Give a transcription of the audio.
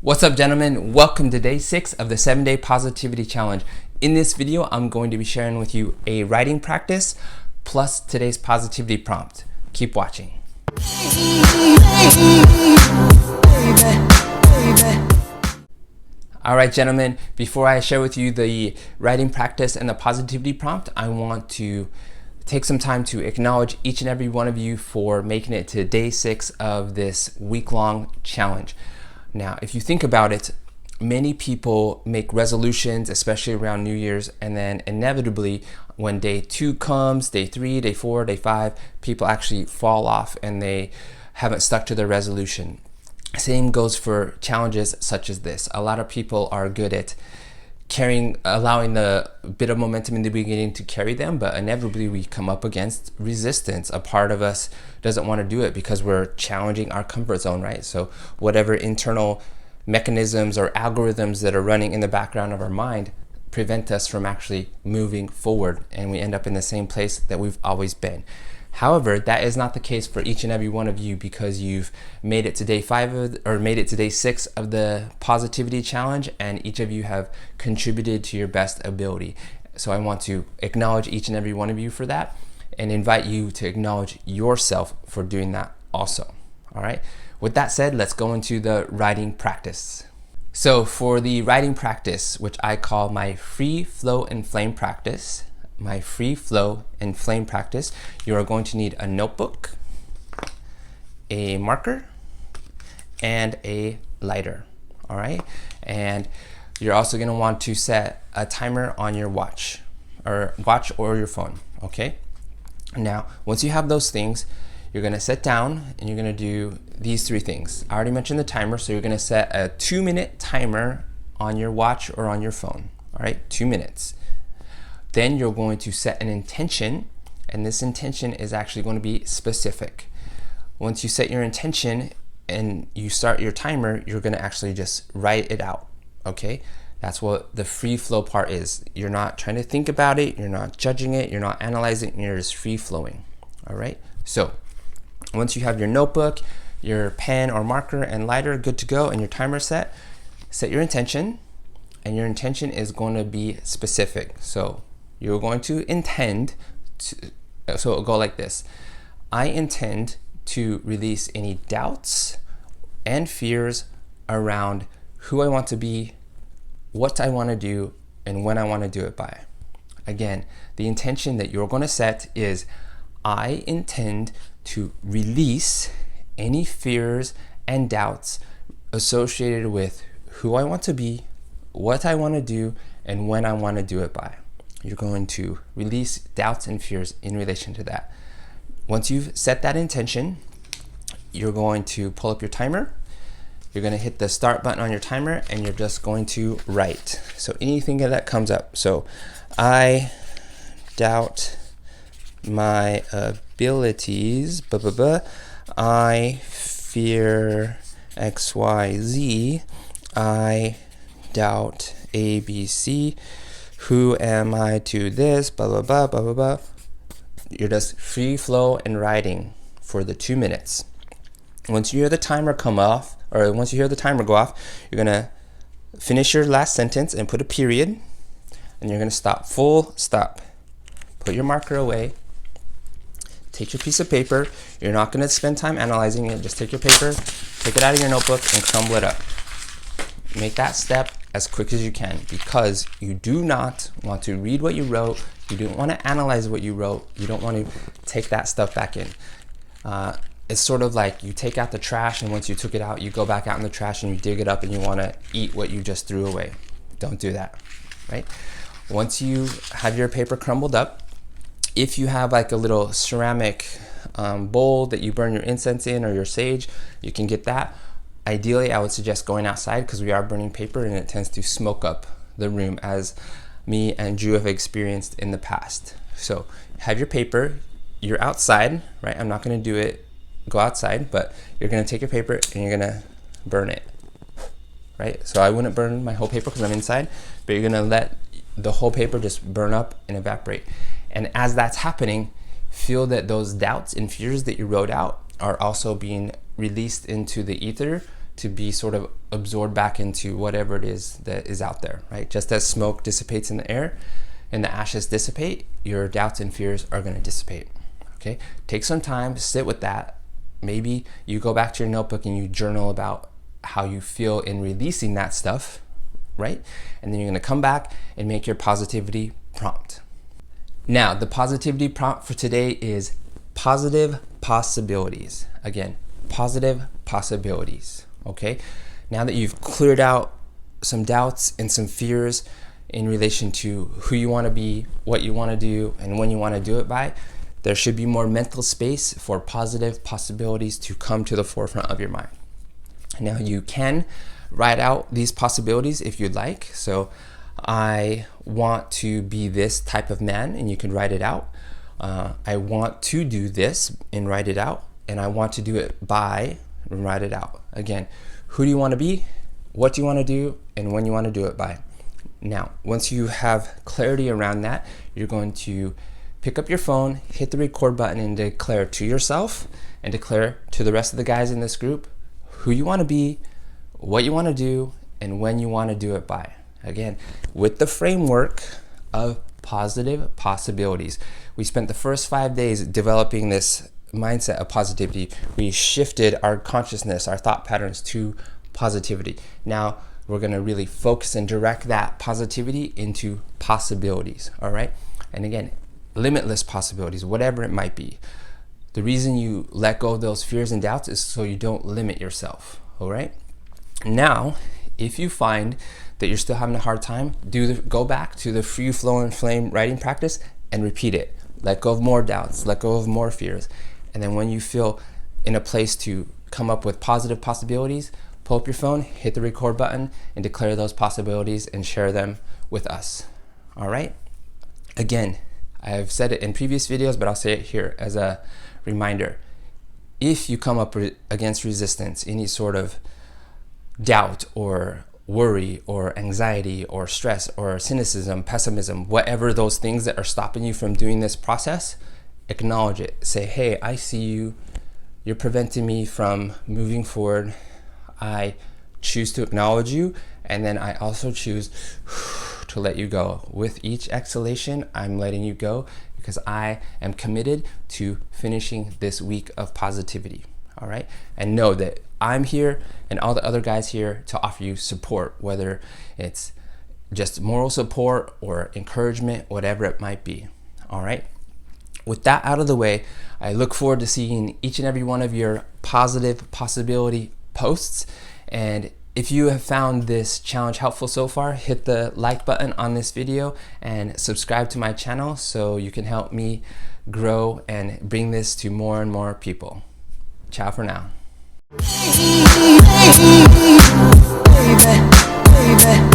What's up, gentlemen? Welcome to day 6 of the 7-day positivity challenge. In this video, I'm going to be sharing with you a writing practice plus today's positivity prompt. Keep watching. All right, gentlemen, before I share with you the writing practice and the positivity prompt, I want to take some time to acknowledge each and every one of you for making it to day 6 of this week-long challenge. Now, if you think about it, many people make resolutions, especially around New Year's, and then inevitably when day 2 comes, day 3, day 4, day 5, people actually fall off and they haven't stuck to their resolution. Same goes for challenges such as this. A lot of people are good at allowing the bit of momentum in the beginning to carry them, but inevitably we come up against resistance. A part of us doesn't want to do it because we're challenging our comfort zone, right? So whatever internal mechanisms or algorithms that are running in the background of our mind prevent us from actually moving forward, and we end up in the same place that we've always been. However, that is not the case for each and every one of you, because you've made it to day 5 or made it to day 6 of the positivity challenge, and each of you have contributed to your best ability. So I want to acknowledge each and every one of you for that and invite you to acknowledge yourself for doing that also. All right. With that said, let's go into the writing practice. So for the writing practice, which I call my free flow and flame practice, you are going to need a notebook, a marker, and a lighter. All right. And you're also going to want to set a timer on your watch or your phone. Okay. Now, once you have those things, you're going to sit down and you're going to do these 3 things. I already mentioned the timer, so you're going to set a 2-minute timer on your watch or on your phone. All right, 2 minutes. Then you're going to set an intention, and this intention is actually going to be specific. Once you set your intention and you start your timer, you're going to actually just write it out. Okay, that's what the free flow part is. You're not trying to think about it, you're not judging it, you're not analyzing it, you're just free flowing. All right, so once you have your notebook, your pen or marker and lighter good to go, and your timer set your intention, and your intention is going to be specific. So you're going to intend to, so it'll go like this: I intend to release any doubts and fears around who I want to be, what I want to do, and when I want to do it by. Again, the intention that you're going to set is I intend to release any fears and doubts associated with who I want to be, what I want to do, and when I want to do it by. You're going to release doubts and fears in relation to that. Once you've set that intention, you're going to pull up your timer. You're going to hit the start button on your timer, and you're just going to write. So anything that comes up. So I doubt my abilities, I fear XYZ, I doubt ABC, who am I to this, blah, blah, blah, blah, blah, blah. You're just free flow and writing for the 2 minutes. Once you hear the timer come off, or once you hear the timer go off, you're gonna finish your last sentence and put a period, and you're gonna stop, full stop. Put your marker away, take your piece of paper. You're not gonna spend time analyzing it, just take your paper, take it out of your notebook and crumble it up. Make that step as quick as you can, because you do not want to read what you wrote, you don't want to analyze what you wrote, you don't want to take that stuff back in. It's sort of like you take out the trash, and once you took it out, you go back out in the trash and you dig it up and you want to eat what you just threw away. Don't do that, right? Once you have your paper crumbled up, if you have like a little ceramic bowl that you burn your incense in, or your sage, you can get that. Ideally, I would suggest going outside, because we are burning paper and it tends to smoke up the room, as me and Drew have experienced in the past. So have your paper, you're outside, right? I'm not going to go outside, but you're going to take your paper and you're going to burn it, right? So I wouldn't burn my whole paper because I'm inside, but you're going to let the whole paper just burn up and evaporate. And as that's happening, feel that those doubts and fears that you wrote out are also being released into the ether to be sort of absorbed back into whatever it is that is out there, right? Just as smoke dissipates in the air and the ashes dissipate, your doubts and fears are going to dissipate. Okay, take some time, sit with that. Maybe you go back to your notebook and you journal about how you feel in releasing that stuff, right? And then you're going to come back and make your positivity prompt. Now, the positivity prompt for today is positive possibilities. Again, positive possibilities. Okay, now that you've cleared out some doubts and some fears in relation to who you want to be, what you want to do, and when you want to do it by, there should be more mental space for positive possibilities to come to the forefront of your mind. Now, you can write out these possibilities if you'd like. So, I want to be this type of man, and you can write it out. I want to do this and write it out. And I want to do it by and write it out. Again, who do you want to be, what do you want to do, and when you want to do it by. Now, once you have clarity around that, you're going to pick up your phone, hit the record button, and declare to yourself and declare to the rest of the guys in this group who you want to be, what you want to do, and when you want to do it by. Again, with the framework of positive possibilities. We spent the first 5 days developing this mindset of positivity. We shifted our consciousness, our thought patterns to positivity. Now we're going to really focus and direct that positivity into possibilities. All right. And again, limitless possibilities, whatever it might be. The reason you let go of those fears and doubts is so you don't limit yourself. All right. Now, if you find that you're still having a hard time, go back to the free flow and flame writing practice and repeat it. Let go of more doubts, let go of more fears. And then when you feel in a place to come up with positive possibilities, pull up your phone, hit the record button, and declare those possibilities and share them with us. All right? Again, I've said it in previous videos, but I'll say it here as a reminder. If you come up against resistance, any sort of doubt or worry or anxiety or stress or cynicism, pessimism, whatever those things that are stopping you from doing this process, acknowledge it. Say, hey, I see you. You're preventing me from moving forward. I choose to acknowledge you, and then I also choose to let you go. With each exhalation, I'm letting you go because I am committed to finishing this week of positivity. All right? And know that I'm here and all the other guys here to offer you support, whether it's just moral support or encouragement, whatever it might be. All right? With that out of the way, I look forward to seeing each and every one of your positive possibility posts. And if you have found this challenge helpful so far, hit the like button on this video and subscribe to my channel so you can help me grow and bring this to more and more people. Ciao for now. Baby, baby.